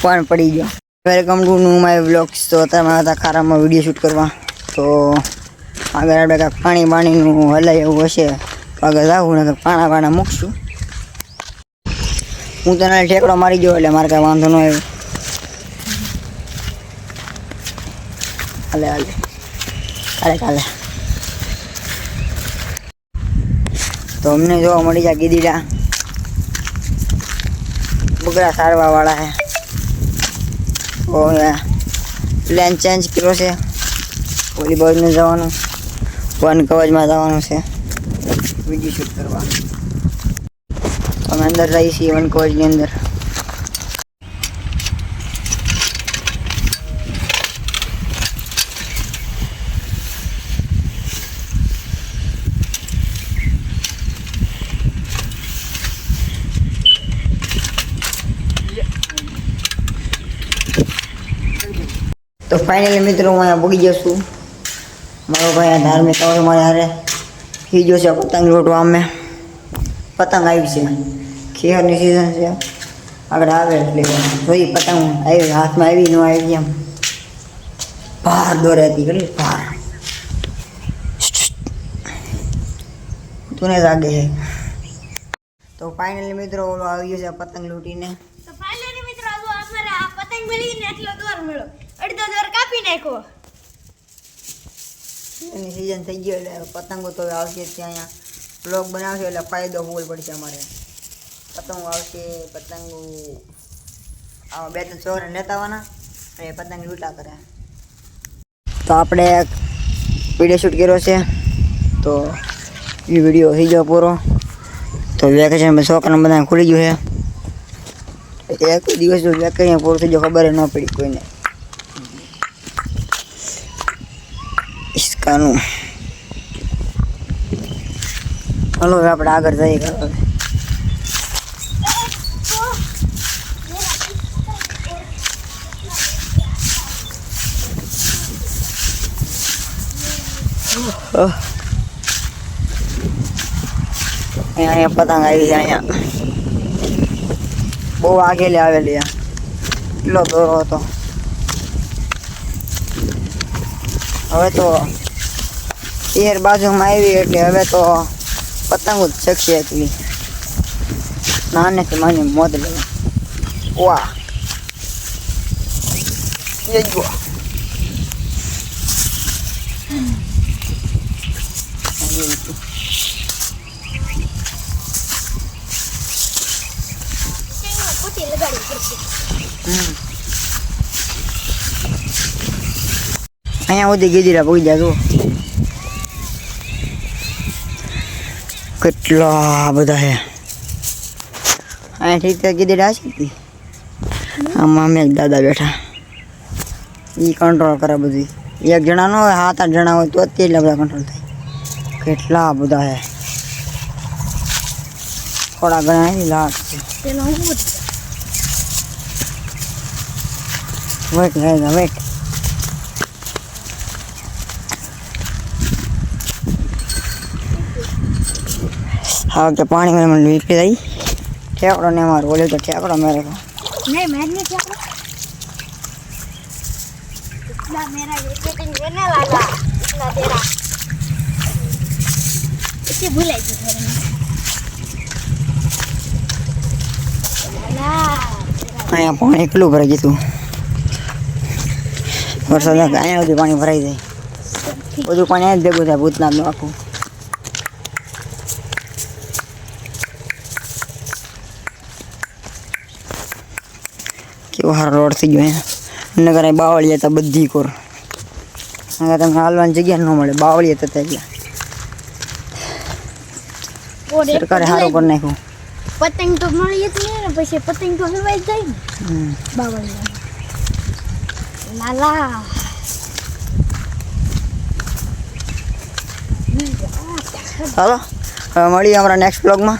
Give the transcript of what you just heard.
પણ પડી ગયો. Welcome to new my vlogs. તો તમે હતા ખારામાં વિડીયો શૂટ કરવા, તો આગળ આપણે કાંઈક પાણીનું હલાય એવું હશે તો આગળ જાવું ને પાણા મૂકશું. હું તને ઠેકડો મારી ગયો એટલે મારે કાંઈ વાંધો ન આવ્યો. કાલે તો અમને જોવા મળી જાય ગીદીડા બગડા સારવા વાળા હે. તો પ્લાન ચેન્જ કર્યો છે, વોલીબોલને જવાનું, વન કવચમાં જવાનું છે વિડીયો શૂટ કરવા. અમે અંદર જઈએ છીએ વન કવચની અંદર. તો ફાઇનલી મિત્રો હું અહીંયા પગી જશું. મારો ભાઈ ધાર્મિક હવે મારે હારે થઈ ગયો છે પતંગ લૂંટવા. અમે પતંગ આવી છે, ખેરની સિઝન છે, આગળ આવે એટલે જોઈ પતંગ આવી હાથમાં આવી ન આવી. એમ ભાર દોરે હતી કેટલી ભાર તું ને જાગે છે. તો ફાઇનલી મિત્રો ઓલો આવી ગયો છે પતંગ લૂંટીને. તો ફાઇનલી મિત્રો અમારે આ પતંગ મળી ને એટલો દોર મળ્યો, અડધો દોર કાપી નાખ્યો. એની સિઝન થઈ ગયો એટલે પતંગો તો આવશે ત્યાં. અહીંયા બ્લોગ બનાવશે એટલે ફાયદો હોવો પડશે અમારે. પતંગો આવશે, પતંગો આવા 2-3 છોકરા લેતા આવવાના અને પતંગ લૂંટા કરે. તો આપણે વિડીયો શૂટ કર્યો છે, તો એ વિડીયો થઈ ગયો પૂરો. તો વેકેશન છોકરાને બધા ખુલી ગયું છે. એક દિવસ વેકેશન પૂરું થઈ ગયો ખબર ન પડી કોઈને. ઇસ્કાનું હલો આપણે આગળ જઈએ. અહીંયા પતંગ આવી છે. અહીંયા બહુ આગેલી આવેલી, એટલો દોરો હતો. હવે તો તેર બાજુમાં આવી એટલે હવે તો પતંગો જ શકશે એટલી નાનેથી માની મોત લેવા. વાહ એ જો અહીંયા સુધી ગીધીરા પગી જાય. જો કેટલા બધા છે અહીંયા. ઠીક છે ગીધીરા છે. આમાં અમે દાદા બેઠા, એ કંટ્રોલ કરે બધું. એક જણા ન હોય, 7-8 જણા હોય તો જ એટલા બધા કંટ્રોલ થાય. કેટલા બધા છે, થોડા ઘણા એની લાટ છે. વેટ રહેગા વેટ. હા કે પાણી में મને વીપી દઈ ઠેકડો ને મારો બોલે તો ઠેકડો મેરે को नहीं मैं नहीं ઠેકડો इतना मेरा वेटिंग करने लगा इतना तेरा इसे भूल गई અહીંયા પાણી એટલું ભરાઈ ગયું. વરસાદ અહીંયા સુધી પાણી ભરાઈ જાય. બધું પાણી અહીંયા જ ભેગું થાય ભૂતનાથનું આખું. કેવો સારો રોડ થઈ ગયો અહીંયા. નગર અહીં બાવળી હતા બધી કોર. અહીંયા તમને હાલવાની જગ્યા ન મળે, બાવળી હતા એટલે સરકારે સારું કરી નાખ્યું. પતંગ તો મળી જ નહીં ને, પછી પતંગ તો હલવાઈ જાય ને બાવળી. લાલા ચાલો હવે મળીએ અમારા નેક્સ્ટ બ્લોગમાં.